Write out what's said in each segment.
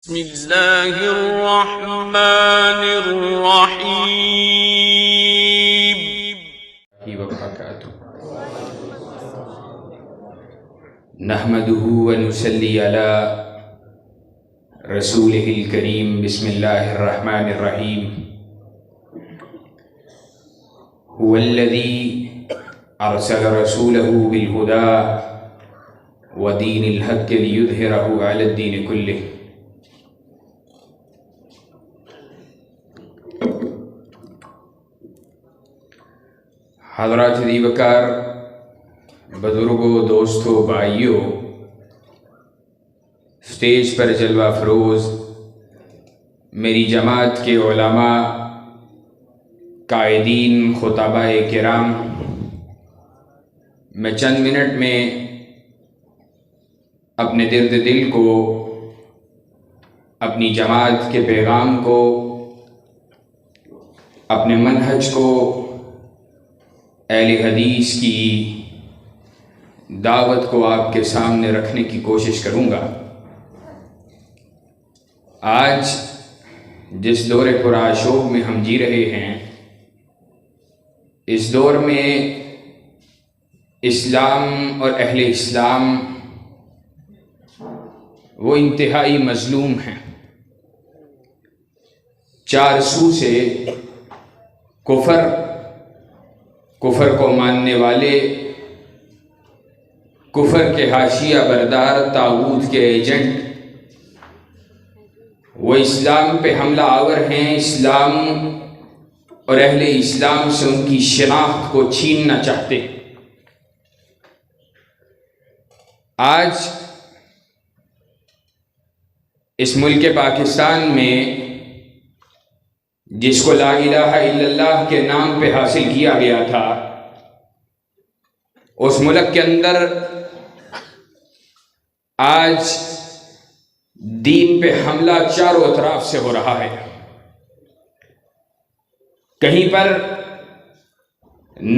بسم اللہ الرحمن الرحیم وبرکاتہ نحمده ونصلی علی رسولہ الکریم بسم اللہ الرحمن الرحیم هو الذی ارسل رسولہ بالہدى ودین الحق لیظہرہ علی الدین کلہ. حضرات دیوکار، بزرگوں، دوستوں، بھائیوں، سٹیج پر جلوہ فروز میری جماعت کے علماء، قائدین، خطباء کرام، میں چند منٹ میں اپنے درد دل کو، اپنی جماعت کے پیغام کو، اپنے منہج کو، اہل حدیث کی دعوت کو آپ کے سامنے رکھنے کی کوشش کروں گا. آج جس دور پرآشوب میں ہم جی رہے ہیں، اس دور میں اسلام اور اہل اسلام وہ انتہائی مظلوم ہیں. چار سو سے کفر کو ماننے والے، کفر کے حاشیہ بردار، طاغوت کے ایجنٹ، وہ اسلام پہ حملہ آور ہیں. اسلام اور اہل اسلام سے ان کی شناخت کو چھیننا چاہتے ہیں. آج اس ملک پاکستان میں جس کو لا الہ الا اللہ کے نام پہ حاصل کیا گیا تھا، اس ملک کے اندر آج دین پہ حملہ چاروں اطراف سے ہو رہا ہے. کہیں پر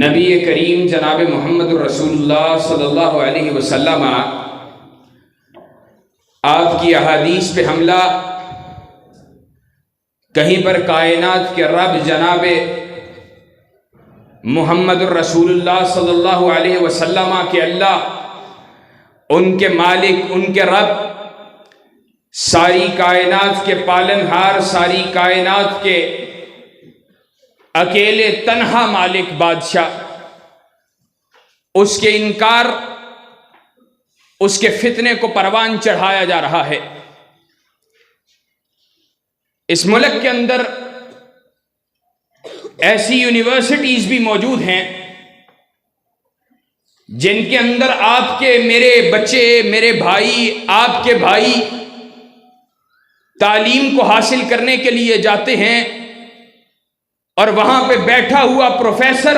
نبی کریم جناب محمد رسول اللہ صلی اللہ علیہ وسلم آپ کی احادیث پہ حملہ، کہیں پر کائنات کے رب جناب محمد الرسول اللہ صلی اللہ علیہ وسلم کے اللہ، ان کے مالک، ان کے رب، ساری کائنات کے پالنہار، ساری کائنات کے اکیلے تنہا مالک بادشاہ، اس کے انکار، اس کے فتنے کو پروان چڑھایا جا رہا ہے. اس ملک کے اندر ایسی یونیورسٹیز بھی موجود ہیں جن کے اندر آپ کے، میرے بچے، میرے بھائی، آپ کے بھائی تعلیم کو حاصل کرنے کے لیے جاتے ہیں، اور وہاں پہ بیٹھا ہوا پروفیسر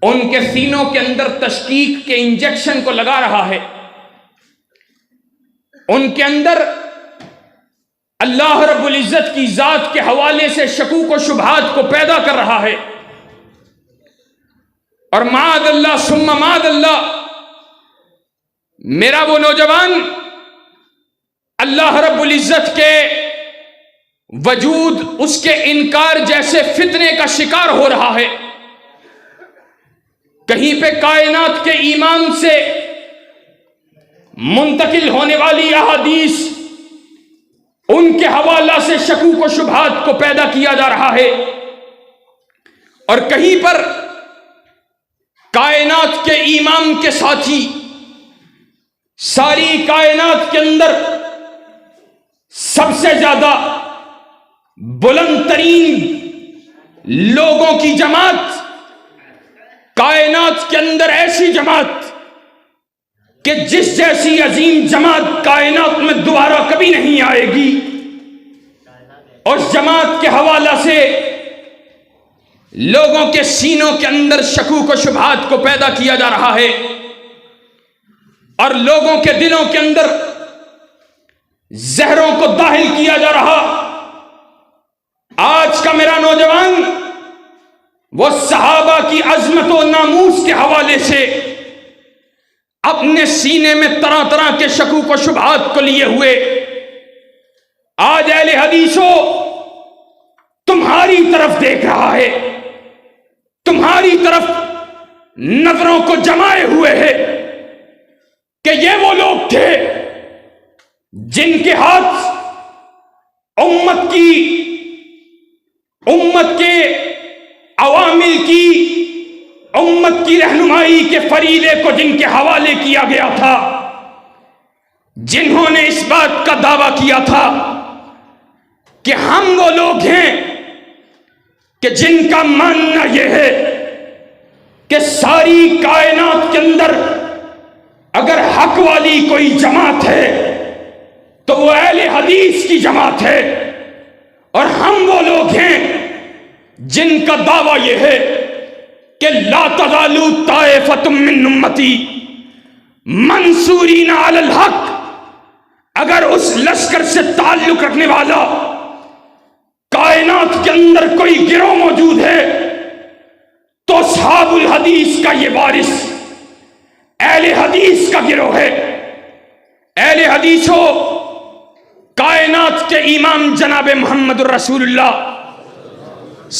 ان کے سینوں کے اندر تشکیک کے انجیکشن کو لگا رہا ہے، ان کے اندر اللہ رب العزت کی ذات کے حوالے سے شکوک و شبہات کو پیدا کر رہا ہے. اور معاذ اللہ ثم معاذ اللہ، میرا وہ نوجوان اللہ رب العزت کے وجود، اس کے انکار جیسے فتنے کا شکار ہو رہا ہے. کہیں پہ کائنات کے ایمان سے منتقل ہونے والی احادیث، ان کے حوالہ سے شکوک و شبہات کو پیدا کیا جا رہا ہے، اور کہیں پر کائنات کے امام کے ساتھی، ساری کائنات کے اندر سب سے زیادہ بلند ترین لوگوں کی جماعت، کائنات کے اندر ایسی جماعت کہ جس جیسی عظیم جماعت کائنات میں دوبارہ کبھی نہیں آئے گی، اور اس جماعت کے حوالہ سے لوگوں کے سینوں کے اندر شکوک و شبہات کو پیدا کیا جا رہا ہے، اور لوگوں کے دلوں کے اندر زہروں کو داخل کیا جا رہا. آج کا میرا نوجوان وہ صحابہ کی عظمت و ناموس کے حوالے سے اپنے سینے میں طرح طرح کے شکوک و شبہات کو لیے ہوئے آج اہل حدیثوں تمہاری طرف دیکھ رہا ہے، تمہاری طرف نظروں کو جمائے ہوئے ہے کہ یہ وہ لوگ تھے جن کے ہاتھ امت کے عوامل کی، امت کی رہنمائی کے فریضے کو جن کے حوالے کیا گیا تھا، جنہوں نے اس بات کا دعویٰ کیا تھا کہ ہم وہ لوگ ہیں کہ جن کا ماننا یہ ہے کہ ساری کائنات کے اندر اگر حق والی کوئی جماعت ہے تو وہ اہل حدیث کی جماعت ہے، اور ہم وہ لوگ ہیں جن کا دعویٰ یہ ہے کہ لا تزال طائفۃ من امتی منصورین علی الحق، اگر اس لشکر سے تعلق رکھنے والا کائنات کے اندر کوئی گروہ موجود ہے تو اصحاب الحدیث کا یہ وارث اہل حدیث کا گروہ ہے۔ اہل حدیثوں، کائنات کے امام جناب محمد الرسول اللہ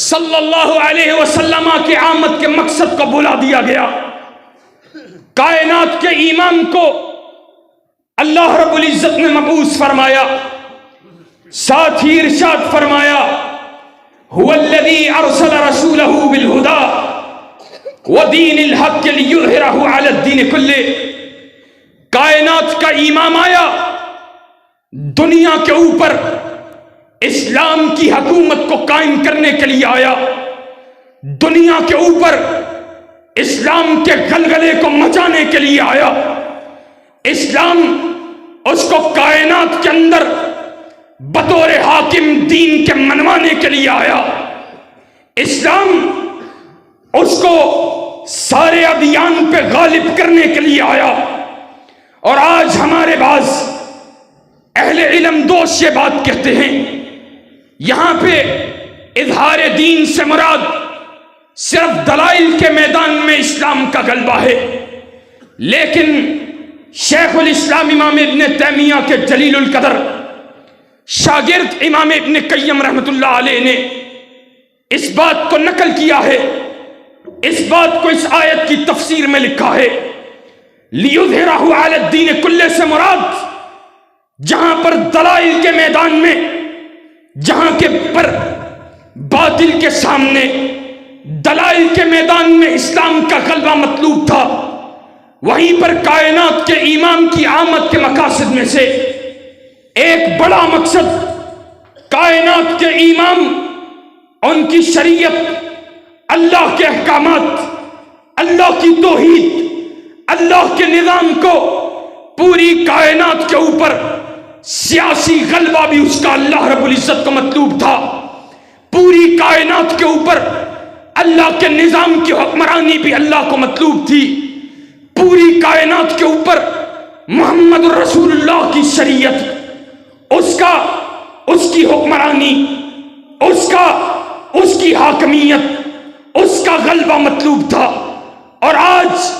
صلی اللہ علیہ وسلم کی آمد کے مقصد کو بلا دیا گیا۔ کائنات کے امام کو اللہ رب العزت نے مبعوث فرمایا، ساتھ ہی ارشاد فرمایا هو الذی ارسل رسولہ بالہدی ودین الحق لیظہرہ علی الدین کلہ۔ کائنات کا امام آیا، دنیا کے اوپر اسلام کی حکومت کو قائم کرنے کے لیے آیا، دنیا کے اوپر اسلام کے غلغلے کو مچانے کے لیے آیا۔ اسلام اس کو کائنات کے اندر بطور حاکم دین کے منوانے کے لیے آیا۔ اسلام اس کو سارے ادیان پہ غالب کرنے کے لیے آیا۔ اور آج ہمارے بعض اہل علم دوست یہ بات کہتے ہیں یہاں پہ اظہار دین سے مراد صرف دلائل کے میدان میں اسلام کا غلبہ ہے، لیکن شیخ الاسلام امام ابن تیمیہ کے جلیل القدر شاگرد امام ابن قیم رحمت اللہ علیہ نے اس بات کو نقل کیا ہے، اس بات کو اس آیت کی تفسیر میں لکھا ہے لیظہرہ علی الدین کلہ سے مراد جہاں پر دلائل کے میدان میں، جہاں کے پر باطل کے سامنے دلائل کے میدان میں اسلام کا غلبہ مطلوب تھا، وہیں پر کائنات کے امام کی آمد کے مقاصد میں سے ایک بڑا مقصد کائنات کے امام ان کی شریعت، اللہ کے احکامات، اللہ کی توحید، اللہ کے نظام کو پوری کائنات کے اوپر سیاسی غلبہ بھی اس کا اللہ رب العزت کو مطلوب تھا، پوری کائنات کے اوپر اللہ کے نظام کی حکمرانی بھی اللہ کو مطلوب تھی، پوری کائنات کے اوپر محمد الرسول اللہ کی شریعت، اس کی حکمرانی، اس کی حاکمیت، اس کا غلبہ مطلوب تھا۔ اور آج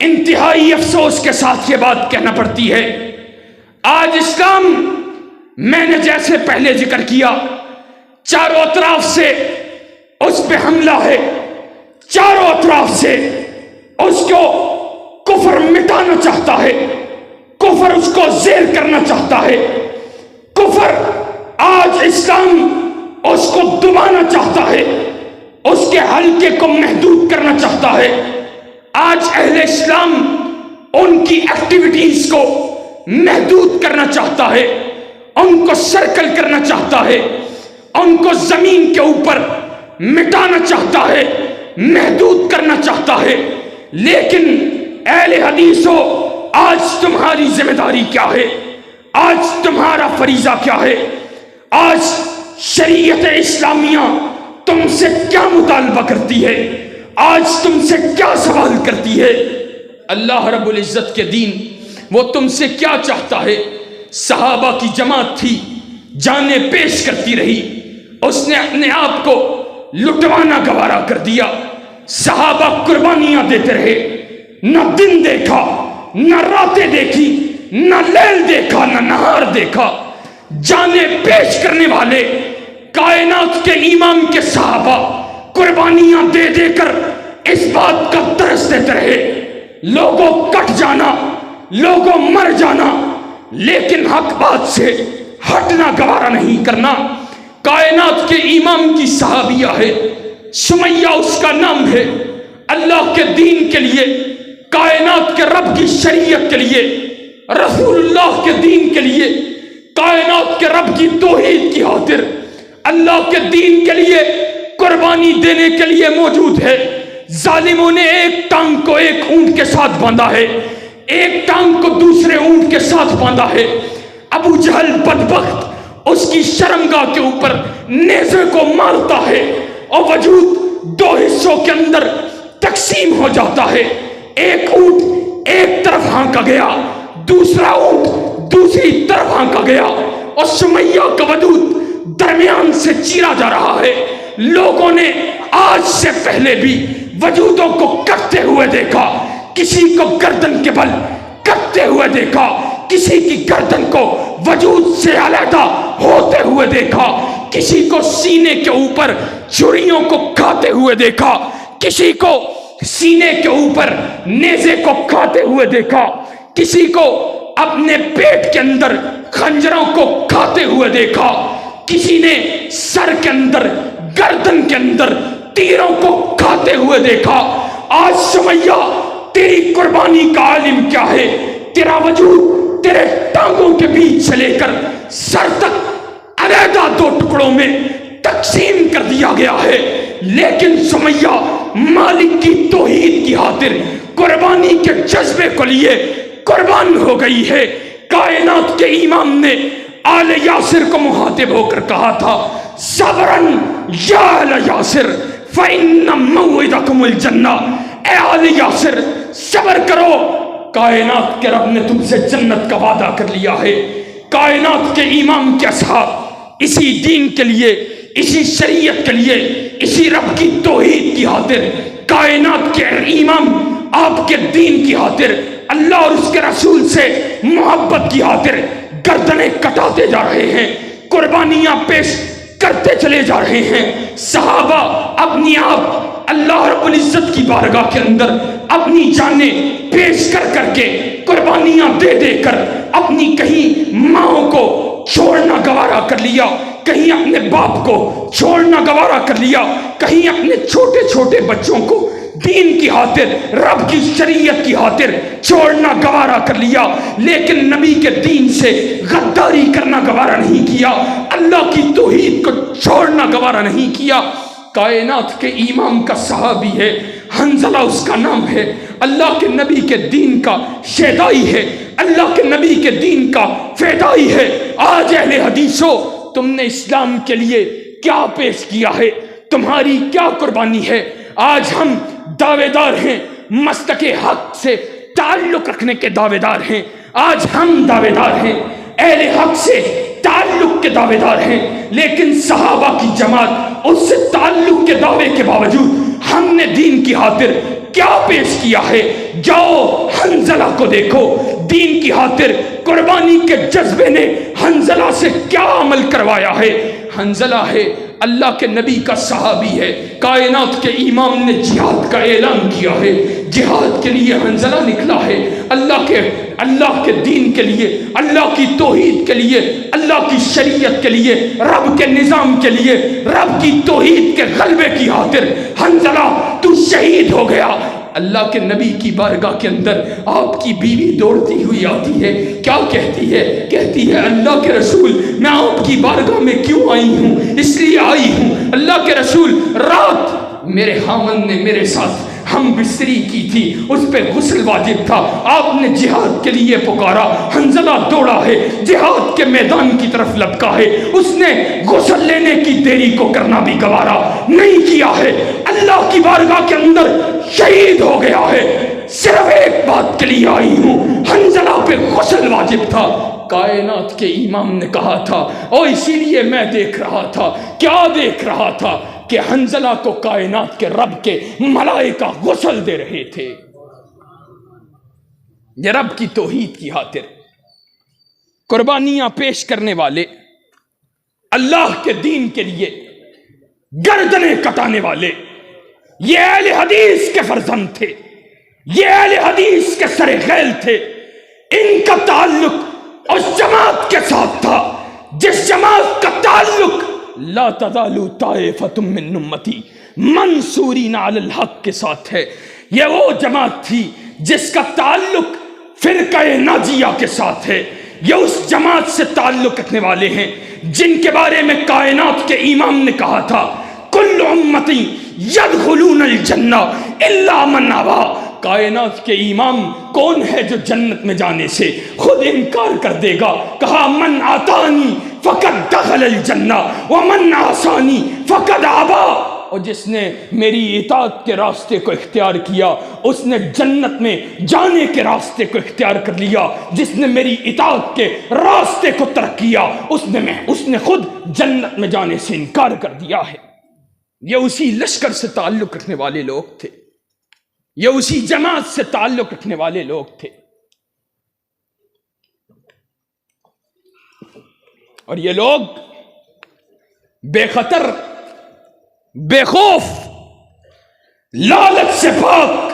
انتہائی افسوس کے ساتھ یہ بات کہنا پڑتی ہے، آج اسلام، میں نے جیسے پہلے ذکر کیا، چاروں اطراف سے اس پہ حملہ ہے، چاروں اطراف سے اس کو کفر مٹانا چاہتا ہے، کفر اس کو زیر کرنا چاہتا ہے، کفر آج اسلام اس کو دبانا چاہتا ہے، اس کے حلقے کو محدود کرنا چاہتا ہے۔ آج اہل اسلام ان کی ایکٹیویٹیز کو محدود کرنا چاہتا ہے، ان کو سرکل کرنا چاہتا ہے، ان کو زمین کے اوپر مٹانا چاہتا ہے، محدود کرنا چاہتا ہے۔ لیکن اہل حدیثوں، آج تمہاری ذمہ داری کیا ہے؟ آج تمہارا فریضہ کیا ہے؟ آج شریعت اسلامیہ تم سے کیا مطالبہ کرتی ہے؟ آج تم سے کیا سوال کرتی ہے؟ اللہ رب العزت کے دین وہ تم سے کیا چاہتا ہے؟ صحابہ کی جماعت تھی، جانیں پیش کرتی رہی، اس نے اپنے آپ کو لٹوانا گوارا کر دیا، صحابہ قربانیاں دیتے رہے، نہ دن دیکھا، نہ راتیں دیکھی، نہ لیل دیکھا، نہ نہار دیکھا، جانیں پیش کرنے والے کائنات کے امام کے صحابہ قربانیاں دے دے کر اس بات کا درس دیتے رہے، لوگوں کٹ جانا، لوگوں مر جانا، لیکن حق بات سے ہٹنا گوارا نہیں کرنا۔ کائنات کے امام کی صحابیہ ہے، سمیہ اس کا نام ہے، اللہ کے دین کے لیے، کائنات کے رب کی شریعت کے لیے، رسول اللہ کے دین کے لیے، کائنات کے رب کی توحید کی خاطر اللہ کے دین کے لیے قربانی دینے کے لیے موجود ہے۔ ظالموں نے ایک ٹانگ کو ایک اونٹ کے ساتھ باندھا ہے، ایک ٹانگ کو دوسرے اونٹ کے ساتھ باندھا ہے۔ ابو جہل بدبخت اس کی شرمگاہ کے اوپر نیزے کو مارتا ہے اور وجود دو حصوں کے اندر تقسیم ہو جاتا ہے۔ ایک اونٹ ایک طرف ہانکا گیا، دوسرا اونٹ دوسری طرف ہانکا گیا، اور سمیہ کا وجود درمیان سے چیرا جا رہا ہے۔ لوگوں نے آج سے پہلے بھی وجودوں کو کٹتے ہوئے دیکھا، کسی کو گردن کے بل کٹتے ہوئے دیکھا، کسی کی گردن کو وجود سے علیحدہ ہوتے ہوئے دیکھا، کسی کو سینے کے اوپر چھریوں کو کھاتے ہوئے دیکھا، کسی کو سینے کے اوپر نیزے کو کھاتے ہوئے دیکھا، کسی کو اپنے پیٹ کے اندر خنجروں کو کھاتے ہوئے دیکھا، کسی نے سر کے اندر گردن کے اندر تیروں کو کھاتے ہوئے دیکھا۔ آج سمیہ تیری قربانی کا عالم کیا ہے؟ تیرا وجود تیرے ٹانگوں کے بیچ سے لے کر سر تک علیحدہ دو ٹکڑوں میں تقسیم کر دیا گیا ہے، لیکن سمیہ مالک کی توحید کی خاطر قربانی کے جذبے کو لیے قربان ہو گئی ہے۔ کائنات کے امام نے آل یاسر کو مخاطب ہو کر کہا تھا، صبرن یا آل یاسر فإن موعدکم الجنہ، اے آل یاسر صبر کرو، کائنات کے رب نے تم سے جنت کا وعدہ کر لیا ہے۔ کائنات کے امام کے اصحاب اسی دین کے لیے، اسی شریعت کے لیے، اسی رب کی توحید کی خاطر، کائنات کے امام آپ کے دین کی خاطر، اللہ اور اس کے رسول سے محبت کی خاطر گردنیں کٹاتے جا رہے ہیں، قربانیاں پیش کرتے چلے جا رہے ہیں۔ صحابہ اپنی آپ اللہ رب العزت کی بارگاہ کے اندر اپنی جانیں پیش کر کر کے قربانیاں دے دے کر اپنی کہیں ماں کو چھوڑنا گوارا کر لیا، کہیں اپنے باپ کو چھوڑنا گوارا کر لیا، کہیں اپنے چھوٹے چھوٹے بچوں کو دین کی خاطر، رب کی شریعت کی خاطر چھوڑنا گوارا کر لیا، لیکن نبی کے دین سے غداری کرنا گوارا نہیں کیا، اللہ کی توحید کو چھوڑنا گوارا نہیں کیا۔ کائنات کے امام کا صحابی ہے، حنظلہ اس کا نام ہے، اللہ کے نبی کے دین کا شیدائی ہے، اللہ کے نبی کے دین کا فیدائی ہے۔ آج اہل حدیثو، تم نے اسلام کے لیے کیا پیش کیا ہے؟ تمہاری کیا قربانی ہے؟ آج ہم دعوے دار ہیں، مسلک حق سے تعلق رکھنے کے دعوے دار ہیں، آج ہم دعوے دار ہیں، اہل حق سے تعلق کے دعوے دار ہیں، لیکن صحابہ کی جماعت اس سے تعلق کے دعوے کے باوجود ہم نے دین کی خاطر کیا پیش کیا ہے؟ جاؤ حنظلہ کو دیکھو، دین کی خاطر قربانی کے جذبے نے حنظلہ سے کیا عمل کروایا ہے۔ حنظلہ ہے اللہ کے نبی کا صحابی ہے، کائنات کے امام نے جہاد کا اعلان کیا ہے، جہاد کے لیے حنظلہ نکلا ہے، اللہ کے دین کے لیے، اللہ کی توحید کے لیے، اللہ کی شریعت کے لیے، رب کے نظام کے لیے، رب کی توحید کے غلبے کی خاطر حنظلہ تو شہید ہو گیا۔ اللہ کے نبی کی بارگاہ کے اندر آپ کی بیوی دوڑتی ہوئی آتی ہے، کیا کہتی ہے؟ کہتی ہے اللہ کے رسول میں آپ کی بارگاہ میں کیوں آئی ہوں؟ اس لیے آئی ہوں اللہ کے رسول، رات میرے خامن نے میرے ساتھ ہم بستری کی تھی، اس پہ غسل واجب تھا، آپ نے جہاد کے لیے پکارا، حنظلہ دوڑا ہے، جہاد کے میدان کی طرف لپکا ہے، اس نے غسل لینے کی دیری کو کرنا بھی گوارا نہیں کیا ہے، اللہ کی بارگاہ کے اندر شہید ہو گیا ہے۔ صرف ایک بات کے لیے آئی ہوں، حنظلہ پہ غسل واجب تھا۔ کائنات کے امام نے کہا تھا، اور اسی لیے میں دیکھ رہا تھا، کیا دیکھ رہا تھا کہ حنظلہ کو کائنات کے رب کے ملائکہ غسل دے رہے تھے، یہ رب کی توحید کی خاطر۔ قربانیاں پیش کرنے والے، اللہ کے دین کے لیے گردنیں کٹانے والے، یہ اہل حدیث کے فرزند تھے، یہ اہل حدیث کے سر خیل تھے۔ ان کا تعلق اس جماعت کے ساتھ تھا جس جماعت کا تعلق لا تزال طائفۃ من امتی منصورین علی الحق کے ساتھ ہے۔ یہ وہ جماعت تھی جس کا تعلق فرقہ ناجیہ کے ساتھ ہے۔ یہ اس جماعت سے تعلق رکھنے والے ہیں جن کے بارے میں کائنات کے امام نے کہا تھا کل امتی یدخلون الجنہ الا من ابا۔ کائنات کے امام کون ہے جو جنت میں جانے سے خود انکار کر دے گا؟ کہا من آتانی فقد دخل الجنہ ومن عصانی فقد ابا۔ اور جس نے میری اطاعت کے راستے کو اختیار کیا اس نے جنت میں جانے کے راستے کو اختیار کر لیا، جس نے میری اطاعت کے راستے کو ترک کیا اس نے خود جنت میں جانے سے انکار کر دیا ہے۔ یہ اسی لشکر سے تعلق رکھنے والے لوگ تھے، یہ اسی جماعت سے تعلق رکھنے والے لوگ تھے، اور یہ لوگ بے خطر، بے خوف، لالچ سے پاک،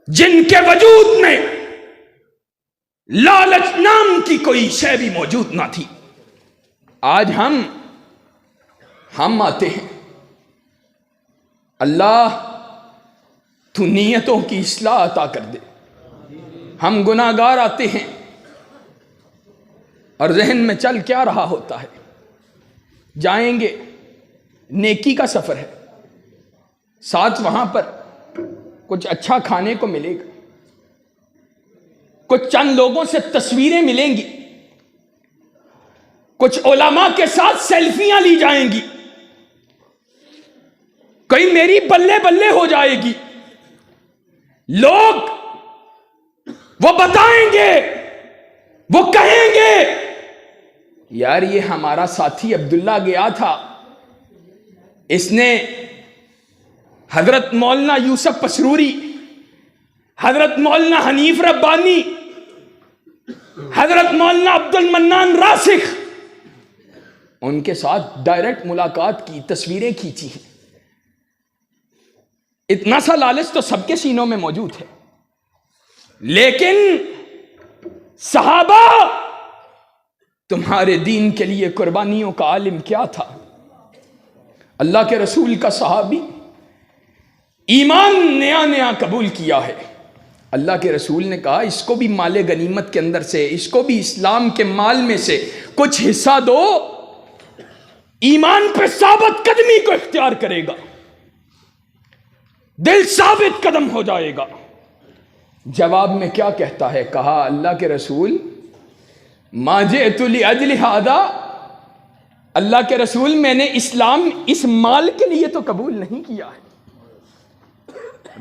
جن کے وجود میں لالچ نام کی کوئی شے بھی موجود نہ تھی۔ آج ہم آتے ہیں، اللہ تو نیتوں کی اصلاح عطا کر دے۔ ہم گناہ گار آتے ہیں اور ذہن میں چل کیا رہا ہوتا ہے، جائیں گے، نیکی کا سفر ہے، ساتھ وہاں پر کچھ اچھا کھانے کو ملے گا، کچھ چند لوگوں سے تصویریں ملیں گی، کچھ علماء کے ساتھ سیلفیاں لی جائیں گی، کوئی میری بلے بلے ہو جائے گی، لوگ وہ بتائیں گے، وہ کہیں گے یار یہ ہمارا ساتھی عبداللہ گیا تھا، اس نے حضرت مولانا یوسف پسروری، حضرت مولانا حنیف ربانی، حضرت مولانا عبد المنان راسخ، ان کے ساتھ ڈائریکٹ ملاقات کی، تصویریں کھینچی ہیں۔ اتنا سا لالچ تو سب کے سینوں میں موجود ہے، لیکن صحابہ تمہارے دین کے لیے قربانیوں کا عالم کیا تھا؟ اللہ کے رسول کا صحابی ایمان نیا نیا قبول کیا ہے، اللہ کے رسول نے کہا اس کو بھی مال غنیمت کے اندر سے، اس کو بھی اسلام کے مال میں سے کچھ حصہ دو، ایمان پہ ثابت قدمی کو اختیار کرے گا، دل ثابت قدم ہو جائے گا۔ جواب میں کیا کہتا ہے؟ کہا اللہ کے رسول ما جئت لاجل ھذا، اللہ کے رسول میں نے اسلام اس مال کے لیے تو قبول نہیں کیا ہے۔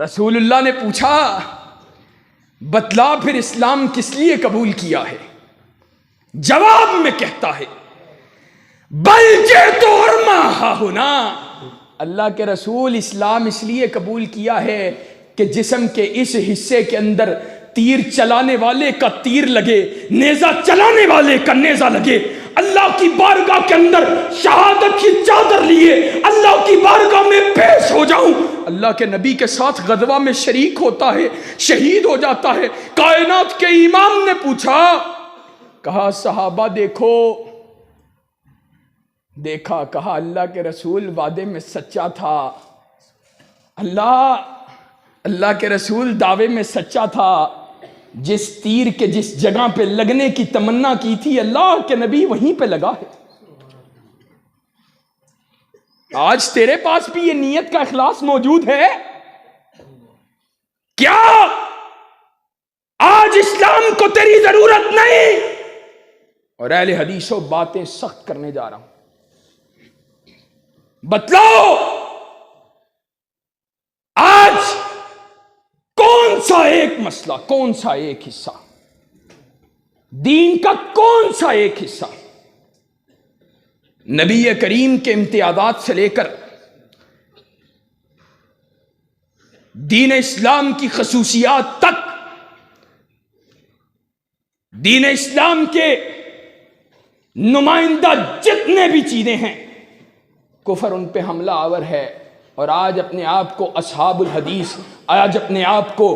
رسول اللہ نے پوچھا بتلا پھر اسلام کس لیے قبول کیا ہے؟ جواب میں کہتا ہے بل جئت ارمی ھا ھنا، اللہ کے رسول اسلام اس لیے قبول کیا ہے کہ جسم کے اس حصے کے اندر تیر چلانے والے کا تیر لگے، نیزہ چلانے والے کا نیزہ لگے، اللہ کی بارگاہ کے اندر شہادت کی چادر لیے اللہ کی بارگاہ میں پیش ہو جاؤں، اللہ کے نبی کے ساتھ غزوہ میں شریک ہوتا ہے، شہید ہو جاتا ہے۔ کائنات کے امام نے پوچھا، کہا صحابہ دیکھو، دیکھا، کہا اللہ کے رسول وعدے میں سچا تھا، اللہ کے رسول دعوے میں سچا تھا، جس تیر کے جس جگہ پہ لگنے کی تمنا کی تھی اللہ کے نبی وہیں پہ لگا ہے۔ آج تیرے پاس بھی یہ نیت کا اخلاص موجود ہے کیا؟ آج اسلام کو تیری ضرورت نہیں، اور اہل حدیثوں باتیں سخت کرنے جا رہا ہوں، بتلاؤ آج کون سا ایک مسئلہ، کون سا ایک حصہ دین کا، کون سا ایک حصہ نبی کریم کے امتیازات سے لے کر دین اسلام کی خصوصیات تک دین اسلام کے نمائندہ جتنے بھی چیزیں ہیں، کفر ان پہ حملہ آور ہے. اور آج اپنے آپ کو اصحاب الحدیث، آج اپنے آپ کو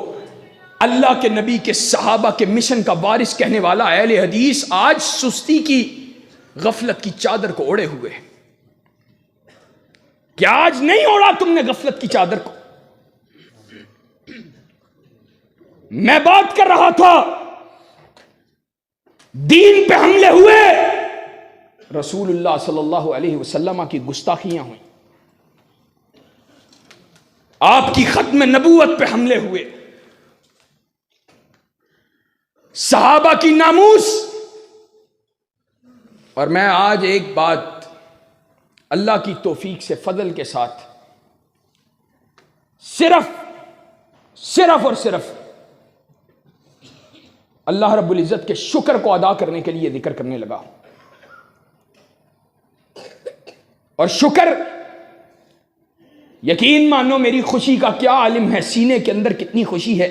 اللہ کے نبی کے صحابہ کے مشن کا وارث کہنے والا اہل حدیث آج سستی کی، غفلت کی چادر کو اوڑے ہوئے ہیں. کیا آج نہیں اوڑا تم نے غفلت کی چادر کو؟ میں بات کر رہا تھا دین پہ حملے ہوئے، رسول اللہ صلی اللہ علیہ وسلم کی گستاخیاں ہوئیں، آپ کی ختم نبوت پہ حملے ہوئے، صحابہ کی ناموس. اور میں آج ایک بات اللہ کی توفیق سے فضل کے ساتھ صرف اور صرف اللہ رب العزت کے شکر کو ادا کرنے کے لیے ذکر کرنے لگا. اور شکر، یقین مانو میری خوشی کا کیا عالم ہے، سینے کے اندر کتنی خوشی ہے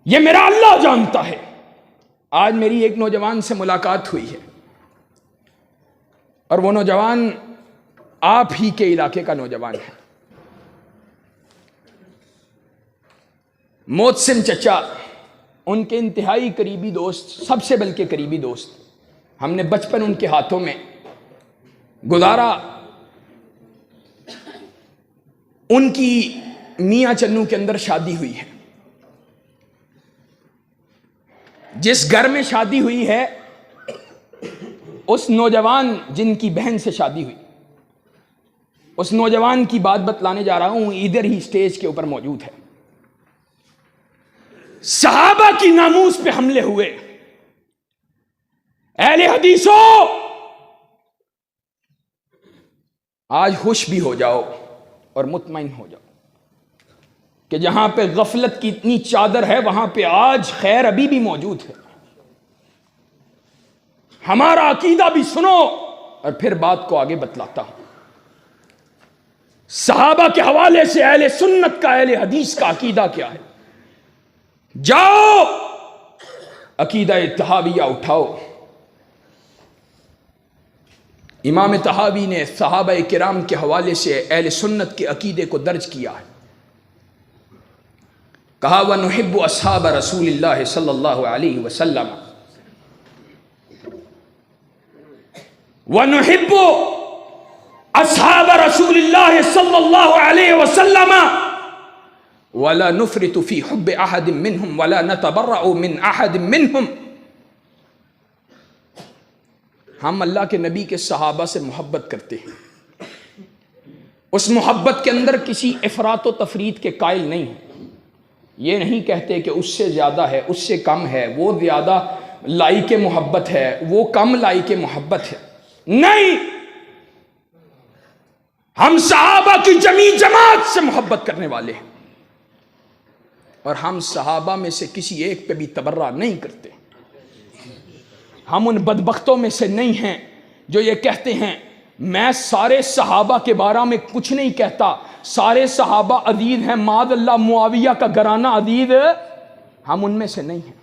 یہ میرا اللہ جانتا ہے. آج میری ایک نوجوان سے ملاقات ہوئی ہے، اور وہ نوجوان آپ ہی کے علاقے کا نوجوان ہے. محسن چچا ان کے انتہائی قریبی دوست، سب سے بلکہ قریبی دوست. ہم نے بچپن ان کے ہاتھوں میں گزارا. ان کی میاں چنو کے اندر شادی ہوئی ہے. جس گھر میں شادی ہوئی ہے اس نوجوان جن کی بہن سے شادی ہوئی، اس نوجوان کی بات بتلانے جا رہا ہوں، ادھر ہی سٹیج کے اوپر موجود ہے. صحابہ کی ناموس پہ حملے ہوئے. اہل حدیثوں، آج خوش بھی ہو جاؤ اور مطمئن ہو جاؤ کہ جہاں پہ غفلت کی اتنی چادر ہے وہاں پہ آج خیر ابھی بھی موجود ہے. ہمارا عقیدہ بھی سنو اور پھر بات کو آگے بتلاتا ہوں. صحابہ کے حوالے سے اہل سنت کا، اہل حدیث کا عقیدہ کیا ہے؟ جاؤ عقیدہ طحاویہ اٹھاؤ. امام طحاوی نے صحابہ کرام کے حوالے سے اہل سنت کے عقیدے کو درج کیا ہے. کہا وَنُحِبُّ أَصْحَابَ رسول اللہ صلی اللہ علیہ وسلم وَنُحِبُّ أَصْحَابَ رسول اللہ صلی اللہ علیہ وسلم وَلَا نُفْرِطُ فِي حُبِّ أَحَدٍ مِّنْهُمْ وَلَا نَتَبَرَّأُ مِنْ أَحَدٍ مِّنْهُمْ. ہم اللہ کے نبی کے صحابہ سے محبت کرتے ہیں، اس محبت کے اندر کسی افراط و تفریط کے قائل نہیں ہیں. یہ نہیں کہتے کہ اس سے زیادہ ہے، اس سے کم ہے، وہ زیادہ لائق محبت ہے، وہ کم لائق محبت ہے. نہیں، ہم صحابہ کی جمیع جماعت سے محبت کرنے والے ہیں، اور ہم صحابہ میں سے کسی ایک پہ بھی تبرہ نہیں کرتے. ہم ان بدبختوں میں سے نہیں ہیں جو یہ کہتے ہیں میں سارے صحابہ کے بارے میں کچھ نہیں کہتا، سارے صحابہ عزیز ہیں، معاذ اللہ معاویہ کا گھرانہ عزیز. ہم ان میں سے نہیں ہیں،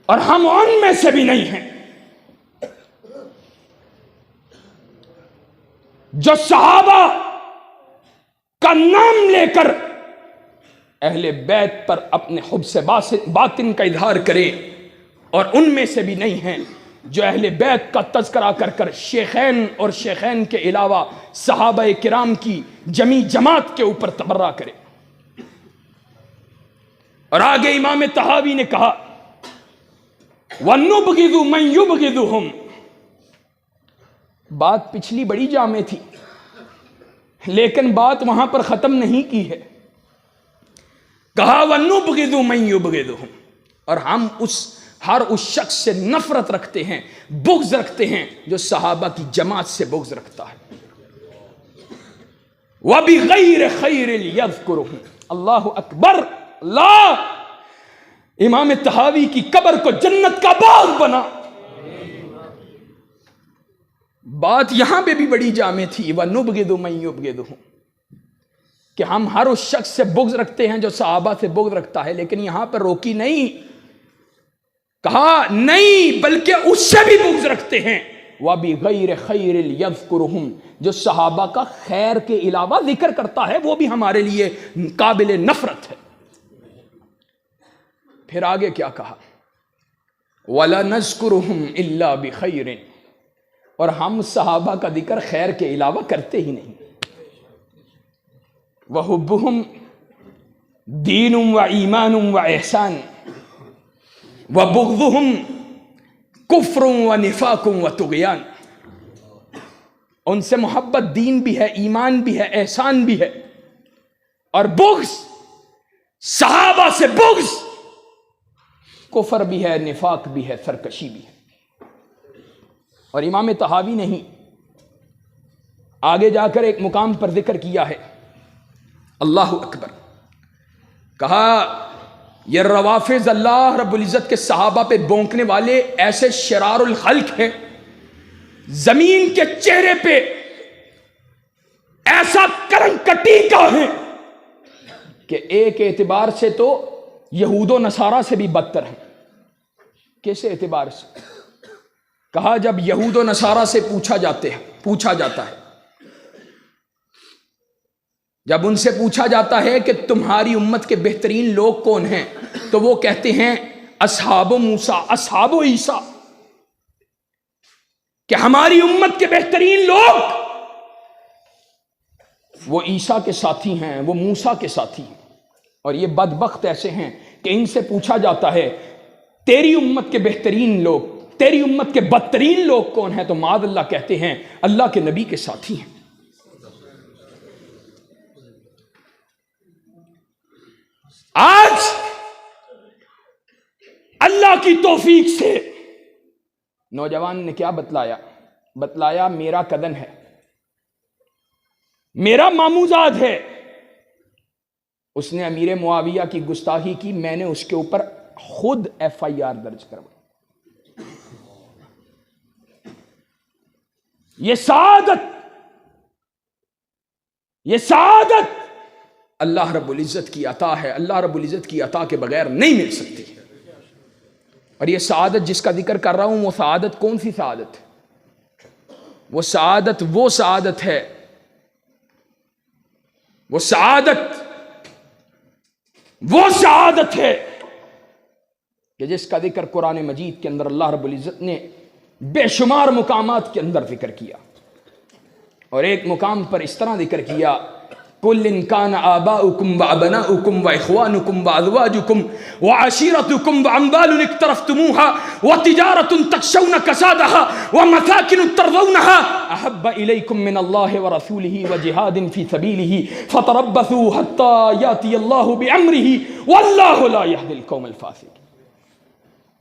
اور ہم ان میں سے بھی نہیں ہیں جو صحابہ کا نام لے کر اہل بیت پر اپنے حب سے باطن کا اظہار کرے، اور ان میں سے بھی نہیں ہیں جو اہل بیت کا تذکرہ کر کر شیخین اور شیخین کے علاوہ صحابہ کرام کی جمیع جماعت کے اوپر تبرہ کرے. اور آگے امام طحاوی نے کہا وَنُبْغِضُ مَن يُبْغِضُهُمْ. بات پچھلی بڑی جامع تھی، لیکن بات وہاں پر ختم نہیں کی ہے. کہا وَنُبْغِضُ مَن يُبْغِضُهُمْ. اور ہم ہر اس شخص سے نفرت رکھتے ہیں، بغض رکھتے ہیں جو صحابہ کی جماعت سے بغض رکھتا ہے. وَبِغَيْرِ خَيْرٍ يَذْكُرُهُمْ. اللہ اکبر. اللہ امام طحاوی کی قبر کو جنت کا باغ بنا. بات یہاں پہ بھی بڑی جامع تھی. وَنُبْغِضُ مَن يُبْغِضُهُمْ. کہ ہم ہر اس شخص سے بغض رکھتے ہیں جو صحابہ سے بغض رکھتا ہے، لیکن یہاں پر روکی نہیں، کہا نہیں بلکہ اس سے بھی بغض رکھتے ہیں، وَبِغَيْرِ خَيْرِ يَذْكُرُهُمْ، جو صحابہ کا خیر کے علاوہ ذکر کرتا ہے وہ بھی ہمارے لیے قابل نفرت ہے۔ پھر آگے کیا کہا؟ وَلَنَذْكُرُهُمْ إِلَّا بِخَيْرٍ، اور ہم صحابہ کا ذکر خیر کے علاوہ کرتے ہی نہیں۔ وَحُبُّهُمْ دِينٌ وَإِيمَانٌ وَإِحْسَانٌ وَبُغْضُهُمْ كُفْرٌ وَنِفَاقٌ وَطُغْيَانٌ، ان سے محبت دین بھی ہے، ایمان بھی ہے، احسان بھی ہے، اور بغض، صحابہ سے بغض کفر بھی ہے، نفاق بھی ہے، سرکشی بھی ہے۔ اور امام طحاوی نے ہی آگے جا کر ایک مقام پر ذکر کیا ہے، اللہ اکبر، کہا یہ روافض اللہ رب العزت کے صحابہ پہ بونکنے والے ایسے شرار الخلق ہیں، زمین کے چہرے پہ ایسا کرن کٹی کا ہے کہ ایک اعتبار سے تو یہود و نصارہ سے بھی بدتر ہے۔ کیسے اعتبار سے؟ کہا جب یہود و نصارہ سے پوچھا جاتا ہے، جب ان سے پوچھا جاتا ہے کہ تمہاری امت کے بہترین لوگ کون ہیں، تو وہ کہتے ہیں اصحاب موسیٰ، اصحاب عیسیٰ، کہ ہماری امت کے بہترین لوگ وہ عیسیٰ کے ساتھی ہیں، وہ موسیٰ کے ساتھی ہیں۔ اور یہ بدبخت ایسے ہیں کہ ان سے پوچھا جاتا ہے تیری امت کے بہترین لوگ، تیری امت کے بدترین لوگ کون ہیں، تو معاذ اللہ کہتے ہیں اللہ کے نبی کے ساتھی ہیں۔ آج اللہ کی توفیق سے نوجوان نے کیا بتلایا میرا کدن ہے، میرا ماموزاد ہے، اس نے امیر معاویہ کی گستاخی کی، میں نے اس کے اوپر خود FIR درج کروائی۔ یہ سعادت اللہ رب العزت کی عطا ہے، اللہ رب العزت کی عطا کے بغیر نہیں مل سکتی۔ اور یہ سعادت جس کا ذکر کر رہا ہوں، وہ سعادت کون سی سعادت ہے؟ وہ سعادت ہے کہ جس کا ذکر قرآن مجید کے اندر اللہ رب العزت نے بے شمار مقامات کے اندر ذکر کیا، اور ایک مقام پر اس طرح ذکر کیا، قُلْ إِنْ كَانَ آبَاؤُكُمْ وَأَبْنَاؤُكُمْ وَإِخْوَانُكُمْ وَأَزْوَاجُكُمْ وَعَشِيرَتُكُمْ وَأَمْوَالٌ اقْتَرَفْتُمُوهَا وَتِجَارَةٌ تَخْشَوْنَ كَسَادَهَا وَمَسَاكِنُ تَرْضَوْنَهَا أَحَبَّ إِلَيْكُمْ مِنَ اللَّهِ وَرَسُولِهِ وَجِهَادٍ فِي سَبِيلِهِ فَتَرَبَّصُوا حَتَّى يَأْتِيَ اللَّهُ بِأَمْرِهِ وَاللَّهُ لَا يَهْدِي الْقَوْمَ الْفَاسِقِينَ۔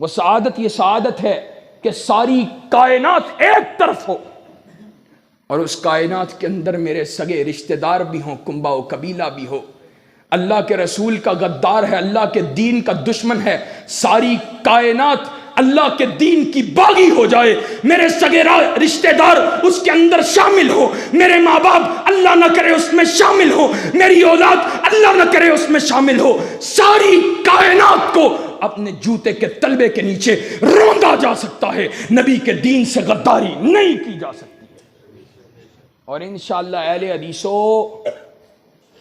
وہ سعادت یہ سعادت ہے کہ ساری کائنات ایک طرف ہو، اور اس کائنات کے اندر میرے سگے رشتہ دار بھی ہوں، کنبہ و قبیلہ بھی ہو، اللہ کے رسول کا غدار ہے، اللہ کے دین کا دشمن ہے، ساری کائنات اللہ کے دین کی باغی ہو جائے، میرے سگے رشتہ دار اس کے اندر شامل ہو، میرے ماں باپ اللہ نہ کرے اس میں شامل ہو، میری اولاد اللہ نہ کرے اس میں شامل ہو، ساری کائنات کو اپنے جوتے کے تلبے کے نیچے روندا جا سکتا ہے، نبی کے دین سے غداری نہیں کی جا سکتی۔ اور انشاءاللہ اہل حدیثو،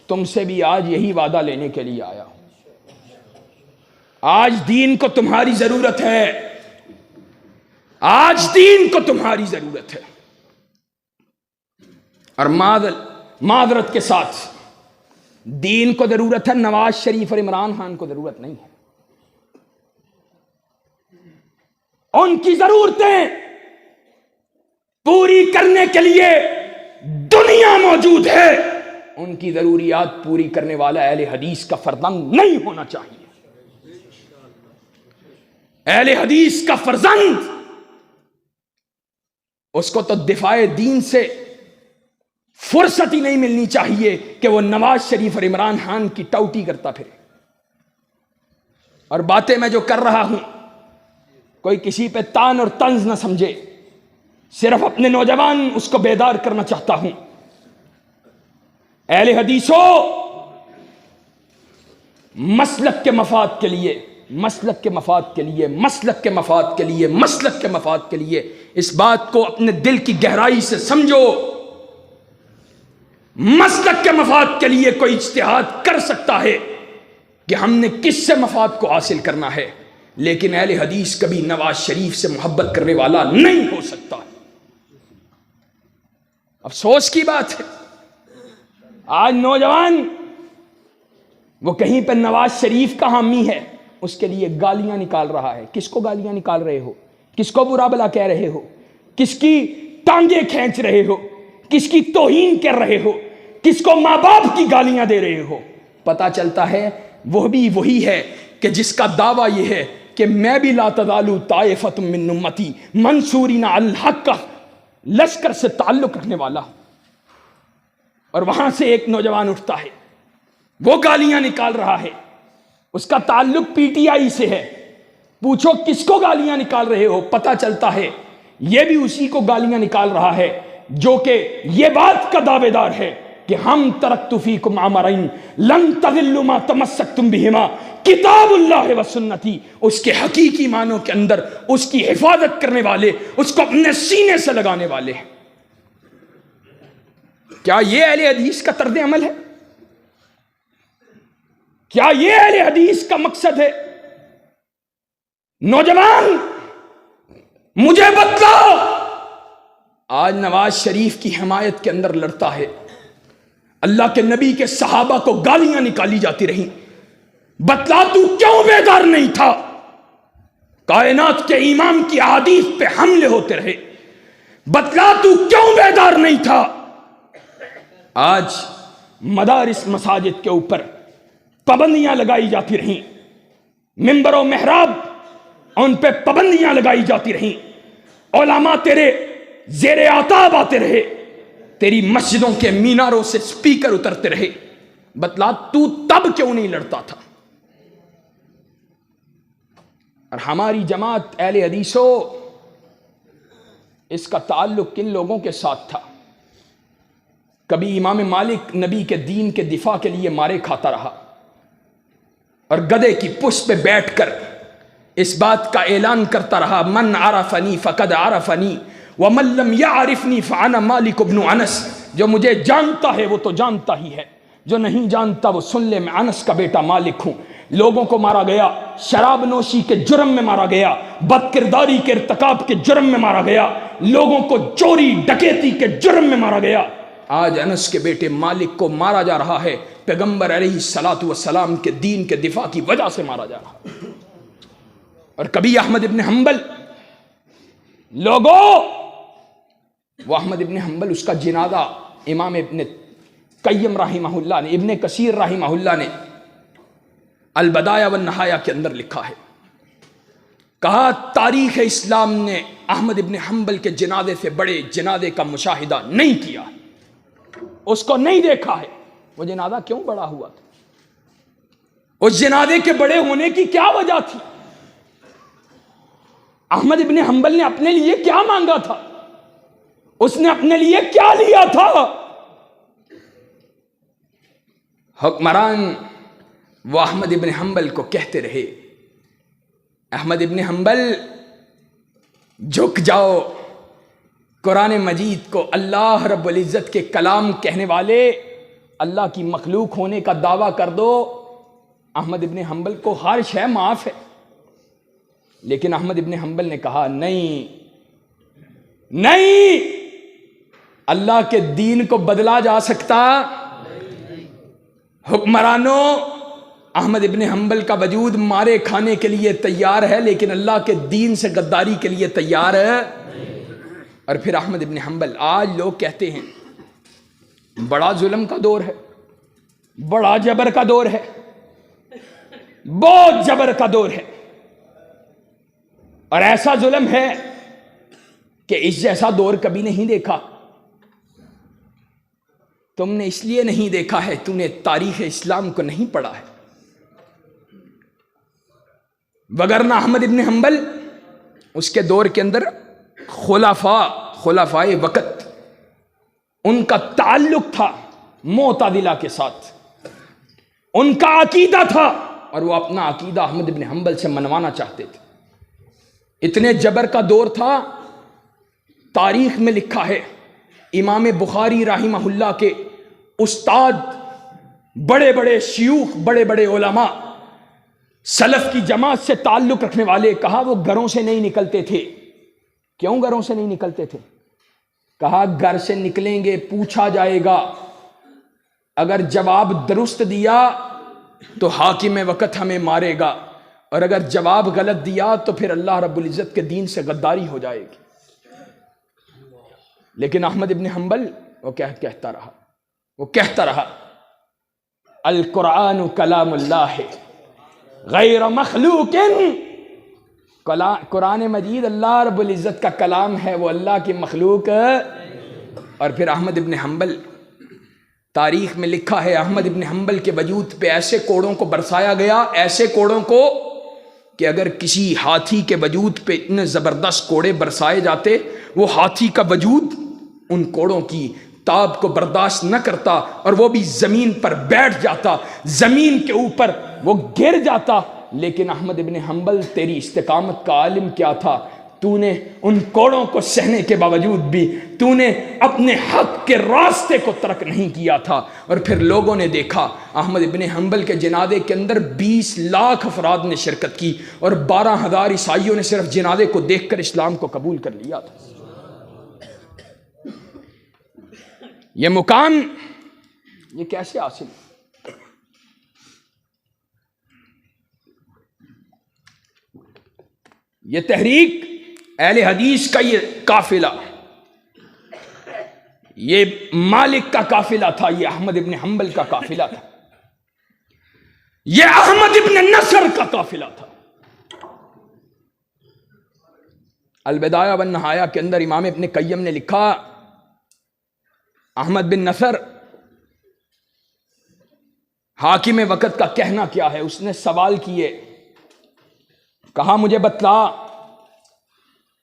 تم سے بھی آج یہی وعدہ لینے کے لیے آیا ہوں۔ آج دین کو تمہاری ضرورت ہے، آج دین کو تمہاری ضرورت ہے، اور معذرت کے ساتھ دین کو ضرورت ہے، نواز شریف اور عمران خان کو ضرورت نہیں ہے۔ ان کی ضرورتیں پوری کرنے کے لیے دنیا موجود ہے، ان کی ضروریات پوری کرنے والا اہل حدیث کا فرزند نہیں ہونا چاہیے۔ اہل حدیث کا فرزند، اس کو تو دفاع دین سے فرصت ہی نہیں ملنی چاہیے کہ وہ نواز شریف اور عمران خان کی ٹوٹی کرتا پھرے۔ اور باتیں میں جو کر رہا ہوں، کوئی کسی پہ تان اور طنز نہ سمجھے، صرف اپنے نوجوان اس کو بیدار کرنا چاہتا ہوں۔ اہل حدیثوں، مسلک کے مفاد کے لیے، مسلک کے مفاد کے لیے، مسلک کے مفاد کے لیے، مسلک کے مفاد کے لیے، اس بات کو اپنے دل کی گہرائی سے سمجھو، مسلک کے مفاد کے لیے کوئی اجتہاد کر سکتا ہے کہ ہم نے کس سے مفاد کو حاصل کرنا ہے، لیکن اہل حدیث کبھی نواز شریف سے محبت کرنے والا نہیں ہو سکتا۔ افسوس کی بات ہے آج نوجوان وہ کہیں پہ نواز شریف کا حامی ہے، اس کے لیے گالیاں نکال رہا ہے۔ کس کو گالیاں نکال رہے ہو؟ کس کو برا بلا کہہ رہے ہو؟ کس کی ٹانگیں کھینچ رہے ہو؟ کس کی توہین کر رہے ہو؟ کس کو ماں باپ کی گالیاں دے رہے ہو؟ پتہ چلتا ہے وہ بھی وہی ہے کہ جس کا دعویٰ یہ ہے کہ میں بھی لا تزال طائفۃ من امتی منصورین علی الحق کا لشکر سے تعلق رکھنے والا، اور وہاں سے ایک نوجوان اٹھتا ہے، وہ گالیاں نکال رہا ہے، اس کا تعلق پی ٹی آئی سے ہے، پوچھو کس کو گالیاں نکال رہے ہو؟ پتہ چلتا ہے یہ بھی اسی کو گالیاں نکال رہا ہے جو کہ یہ بات کا دعوے دار ہے کہ ہم ترکت فیکم امرین لن تضلوا ما تمسکتم بہما کتاب اللہ و سنتی، اس کے حقیقی معنوں کے اندر اس کی حفاظت کرنے والے، اس کو اپنے سینے سے لگانے والے۔ کیا یہ اہل حدیث کا طرز عمل ہے؟ کیا یہ اہل حدیث کا مقصد ہے؟ نوجوان مجھے بتلا، آج نواز شریف کی حمایت کے اندر لڑتا ہے، اللہ کے نبی کے صحابہ کو گالیاں نکالی جاتی رہیں، بتلا تو کیوں بیدار نہیں تھا؟ کائنات کے امام کی احادیث پہ حملے ہوتے رہے، بتلا تو کیوں بیدار نہیں تھا؟ آج مدارس مساجد کے اوپر پابندیاں لگائی جاتی رہیں، ممبر و محراب ان پہ پابندیاں لگائی جاتی رہیں، علماء تیرے زیر آتاب آتے رہے، تیری مسجدوں کے میناروں سے سپیکر اترتے رہے، بتلا تو تب کیوں نہیں لڑتا تھا؟ اور ہماری جماعت اہل حدیثوں، اس کا تعلق کن لوگوں کے ساتھ تھا؟ کبھی امام مالک نبی کے دین کے دفاع کے لیے مارے کھاتا رہا اور گدھے کی پشت پہ بیٹھ کر اس بات کا اعلان کرتا رہا، من عرفنی فقد عرفنی ومن لم یعرفنی فانا مالک بن انس، جو مجھے جانتا ہے وہ تو جانتا ہی ہے، جو نہیں جانتا وہ سن لے میں انس کا بیٹا مالک ہوں۔ لوگوں کو مارا گیا، شراب نوشی کے جرم میں مارا گیا، بد کرداری کے ارتکاب کے جرم میں مارا گیا، لوگوں کو چوری ڈکیتی کے جرم میں مارا گیا۔ آج انس کے بیٹے مالک کو مارا جا رہا ہے، پیغمبر علیہ الصلوۃ والسلام کے دین کے دفاع کی وجہ سے مارا جا رہا ہے۔ اور کبھی احمد ابن حنبل، لوگوں وہ احمد ابن حنبل، اس کا جنازہ امام ابن قیم رحمہ اللہ نے، ابن کثیر رحمہ اللہ نے البدایہ والنہایہ کے اندر لکھا ہے، کہا تاریخ اسلام نے احمد ابن حنبل کے جنازے سے بڑے جنازے کا مشاہدہ نہیں کیا، اس کو نہیں دیکھا ہے۔ وہ جنازہ کیوں بڑا ہوا تھا؟ اس جنازے کے بڑے ہونے کی کیا وجہ تھی؟ احمد ابن حنبل نے اپنے لیے کیا مانگا تھا؟ اس نے اپنے لیے کیا لیا تھا؟ حکمران وہ احمد ابن حنبل کو کہتے رہے، احمد ابن حنبل جھک جاؤ، قرآن مجید کو اللہ رب العزت کے کلام کہنے والے، اللہ کی مخلوق ہونے کا دعویٰ کر دو۔ احمد ابن حنبل کو ہر شے معاف ہے، لیکن احمد ابن حنبل نے کہا نہیں، اللہ کے دین کو بدلا جا سکتا؟ حکمرانوں، احمد ابن حنبل کا وجود مارے کھانے کے لیے تیار ہے، لیکن اللہ کے دین سے غداری کے لیے تیار ہے۔ اور پھر احمد ابن حنبل، آج لوگ کہتے ہیں بڑا ظلم کا دور ہے، بڑا جبر کا دور ہے، بہت جبر کا دور ہے، اور ایسا ظلم ہے کہ اس جیسا دور کبھی نہیں دیکھا۔ تم نے اس لیے نہیں دیکھا ہے، تم نے تاریخ اسلام کو نہیں پڑھا ہے، وگرنہ احمد ابن حنبل اس کے دور کے اندر خلفائے وقت ان کا تعلق تھا معتزلہ کے ساتھ، ان کا عقیدہ تھا اور وہ اپنا عقیدہ احمد ابن حنبل سے منوانا چاہتے تھے. اتنے جبر کا دور تھا. تاریخ میں لکھا ہے امام بخاری رحمہ اللہ کے استاد، بڑے بڑے شیوخ، بڑے بڑے علماء، سلف کی جماعت سے تعلق رکھنے والے، کہا وہ گھروں سے نہیں نکلتے تھے. کیوں گھروں سے نہیں نکلتے تھے؟ کہا گھر سے نکلیں گے پوچھا جائے گا، اگر جواب درست دیا تو حاکم وقت ہمیں مارے گا، اور اگر جواب غلط دیا تو پھر اللہ رب العزت کے دین سے غداری ہو جائے گی. لیکن احمد ابن حنبل وہ کہتا رہا القرآن کلام اللہ غیر مخلوق. قرآن مجید اللہ رب العزت کا کلام ہے، وہ اللہ کی مخلوق. اور پھر احمد ابن حنبل، تاریخ میں لکھا ہے احمد ابن حنبل کے وجود پہ ایسے کوڑوں کو برسایا گیا، ایسے کوڑوں کو کہ اگر کسی ہاتھی کے وجود پہ اتنے زبردست کوڑے برسائے جاتے، وہ ہاتھی کا وجود ان کوڑوں کی تاب کو برداشت نہ کرتا اور وہ بھی زمین پر بیٹھ جاتا، زمین کے اوپر وہ گر جاتا. لیکن احمد ابن حنبل، تیری استقامت کا عالم کیا تھا، تو نے ان کوڑوں کو سہنے کے باوجود بھی تو نے اپنے حق کے راستے کو ترک نہیں کیا تھا. اور پھر لوگوں نے دیکھا احمد ابن حنبل کے جنازے کے اندر 20 لاکھ افراد نے شرکت کی اور 12,000 عیسائیوں نے صرف جنازے کو دیکھ کر اسلام کو قبول کر لیا تھا. یہ مقام یہ کیسے حاصل؟ یہ تحریک اہل حدیث کا یہ قافلہ، یہ مالک کا قافلہ تھا، یہ احمد ابن حنبل کا قافلہ تھا، یہ احمد ابن نصر کا قافلہ تھا. البدایہ والنہایہ کے اندر امام ابن قیم نے لکھا احمد بن نصر حاکم وقت کا کہنا کیا ہے. اس نے سوال کیے، کہا مجھے بتلا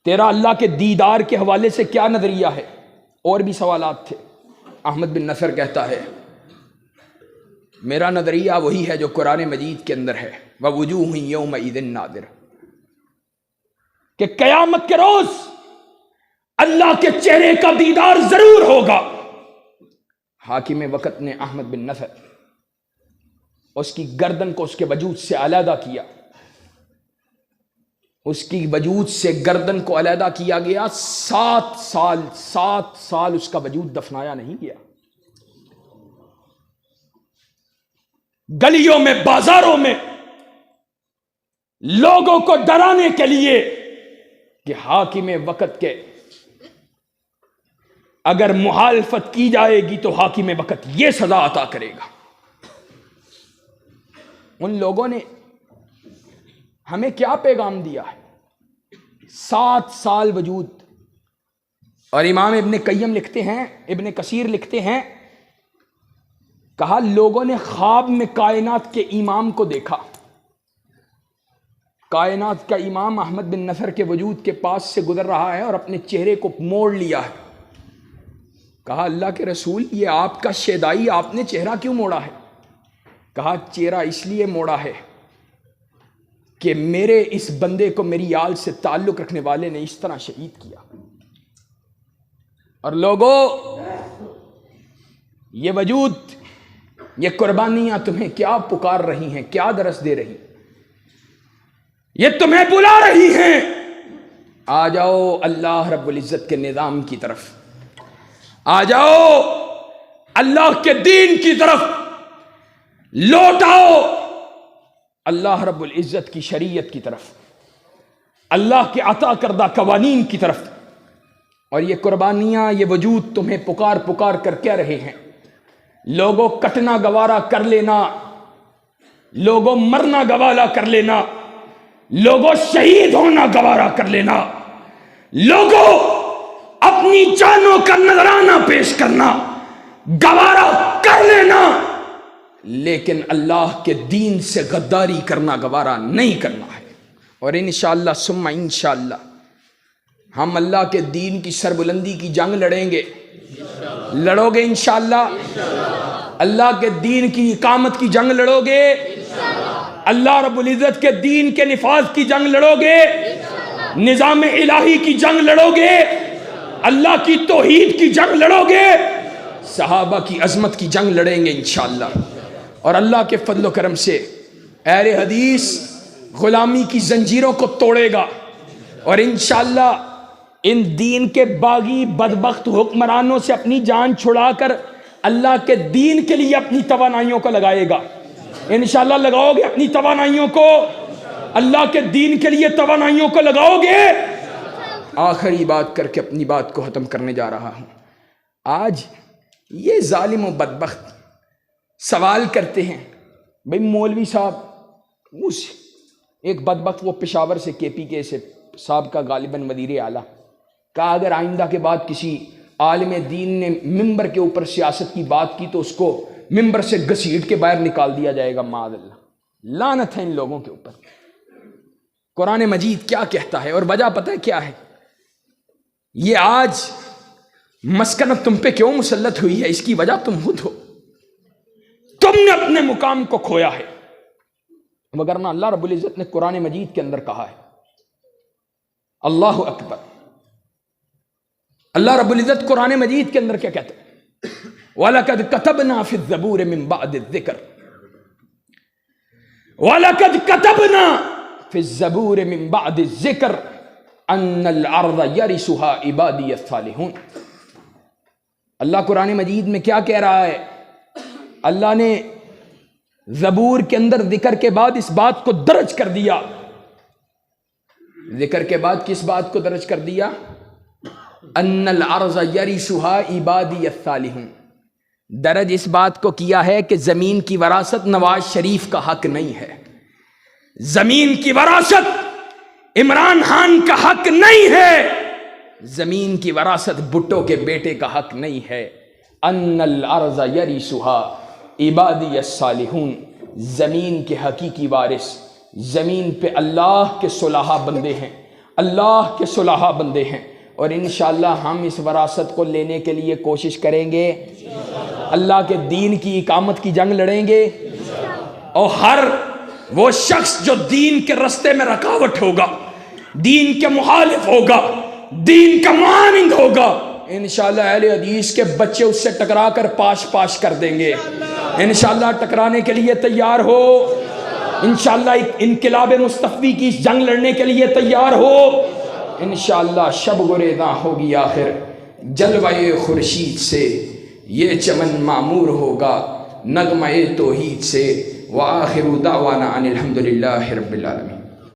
تیرا اللہ کے دیدار کے حوالے سے کیا نظریہ ہے. اور بھی سوالات تھے. احمد بن نصر کہتا ہے میرا نظریہ وہی ہے جو قرآن مجید کے اندر ہے، وَوُجُوهٌ يَوْمَئِذٍ نَاظِرَةٌ، کہ قیامت کے روز اللہ کے چہرے کا دیدار ضرور ہوگا. حاکم وقت نے احمد بن نصر اس کی گردن کو اس کے وجود سے علیحدہ کیا، اس کی وجود سے گردن کو علیحدہ کیا گیا. 7 سال اس کا وجود دفنایا نہیں گیا. گلیوں میں، بازاروں میں لوگوں کو ڈرانے کے لیے کہ حاکم وقت کے اگر مخالفت کی جائے گی تو حاکم وقت یہ سزا عطا کرے گا. ان لوگوں نے ہمیں کیا پیغام دیا ہے؟ 7 سال وجود. اور امام ابن قیم لکھتے ہیں، ابن کثیر لکھتے ہیں، کہا لوگوں نے خواب میں کائنات کے امام کو دیکھا. کائنات کا امام احمد بن نصر کے وجود کے پاس سے گزر رہا ہے اور اپنے چہرے کو موڑ لیا ہے. کہا اللہ کے رسول یہ آپ کا شیدائی، آپ نے چہرہ کیوں موڑا ہے؟ کہا چہرہ اس لیے موڑا ہے کہ میرے اس بندے کو میری آل سے تعلق رکھنے والے نے اس طرح شہید کیا. اور لوگوں، یہ وجود، یہ قربانیاں تمہیں کیا پکار رہی ہیں، کیا درس دے رہی؟ یہ تمہیں بلا رہی ہیں آ جاؤ اللہ رب العزت کے نظام کی طرف، آ جاؤ اللہ کے دین کی طرف، لوٹ آؤ اللہ رب العزت کی شریعت کی طرف، اللہ کے عطا کردہ قوانین کی طرف. اور یہ قربانیاں، یہ وجود تمہیں پکار پکار کر کہہ رہے ہیں لوگوں کٹنا گوارا کر لینا، لوگوں مرنا گوارا کر لینا، لوگوں شہید ہونا گوارا کر لینا، لوگوں اپنی جانوں کا نذرانہ پیش کرنا گوارا کر لینا، لیکن اللہ کے دین سے غداری کرنا گوارا نہیں کرنا ہے. اور انشاءاللہ ثم انشاءاللہ ہم اللہ کے دین کی سربلندی کی جنگ لڑیں گے. لڑو گے انشاءاللہ؟ اللہ کے دین کی اقامت کی جنگ لڑو گے؟ اللہ رب العزت کے دین کے نفاذ کی جنگ لڑو گے، نظام الہی کی جنگ لڑو گے، اللہ کی توحید کی جنگ لڑو گے، صحابہ کی عظمت کی جنگ لڑیں گے انشاءاللہ۔ اور اللہ کے فضل و کرم سے اہل حدیث غلامی کی زنجیروں کو توڑے گا، اور انشاءاللہ ان دین کے باغی بدبخت حکمرانوں سے اپنی جان چھڑا کر اللہ کے دین کے لیے اپنی توانائیوں کو لگائے گا۔ انشاءاللہ لگاؤ گے اپنی توانائیوں کو، اللہ کے دین کے لیے توانائیوں کو لگاؤ گے۔ آخری بات کر کے اپنی بات کو ختم کرنے جا رہا ہوں۔ آج یہ ظالم و بدبخت سوال کرتے ہیں، بھئی مولوی صاحب اس ایک بدبخت وہ پشاور سے کے پی کے سے صاحب کا غالباً وزیر اعلیٰ کہا اگر آئندہ کے بعد کسی عالم دین نے ممبر کے اوپر سیاست کی بات کی تو اس کو ممبر سے گھسیٹ کے باہر نکال دیا جائے گا، معاذ اللہ۔ لعنت ہے ان لوگوں کے اوپر۔ قرآن مجید کیا کہتا ہے اور وجہ پتہ ہے کیا ہے؟ یہ آج مسکنت تم پہ کیوں مسلط ہوئی ہے، اس کی وجہ تم خود ہو۔ تم نے اپنے مقام کو کھویا ہے، وگرنہ اللہ رب العزت نے قرآن مجید کے اندر کہا ہے، اللہ اکبر، اللہ رب العزت قرآن مجید کے اندر کیا کہتا ہے؟ وَلَقَدْ كَتَبْنَا فِي الزَّبُورِ مِن بَعْدِ الذِّكْرِ وَلَقَدْ كَتَبْنَا فِي الزَّبُورِ مِن بَعْدِ الذِّكْرِ أَنَّ الْأَرْضَ يَرِثُهَا عِبَادِيَ الصَّالِحُونَ۔ اللہ قرآن مجید میں کیا کہہ رہا ہے؟ اللہ نے زبور کے اندر ذکر کے بعد اس بات کو درج کر دیا۔ ذکر کے بعد کس بات کو درج کر دیا؟ ان الارض یرثها عبادی الصالحون۔ درج اس بات کو کیا ہے کہ زمین کی وراثت نواز شریف کا حق نہیں ہے، زمین کی وراثت عمران خان کا حق نہیں ہے، زمین کی وراثت بھٹو کے بیٹے کا حق نہیں ہے۔ ان الارض یرثها عبادی الصالحون، زمین کے حقیقی وارث زمین پہ اللہ کے صلحاء بندے ہیں، اللہ کے صلحاء بندے ہیں، اور انشاءاللہ ہم اس وراثت کو لینے کے لیے کوشش کریں گے، اللہ کے دین کی اقامت کی جنگ لڑیں گے، اور ہر وہ شخص جو دین کے رستے میں رکاوٹ ہوگا، دین کے مخالف ہوگا، دین کا معاند ہوگا، انشاءاللہ اہل حدیث کے بچے اس سے ٹکرا کر پاش پاش کر دیں گے۔ انشاءاللہ ٹکرانے کے لیے تیار ہو، انشاءاللہ انقلاب مصطفی کی جنگ لڑنے کے لیے تیار ہو۔ انشاءاللہ شب گریزاں ہوگی آخر، جلوہ خورشید سے یہ چمن معمور ہوگا، نغمہ توحید سے۔ وآخر دعوانا ان الحمدللہ رب العالمین۔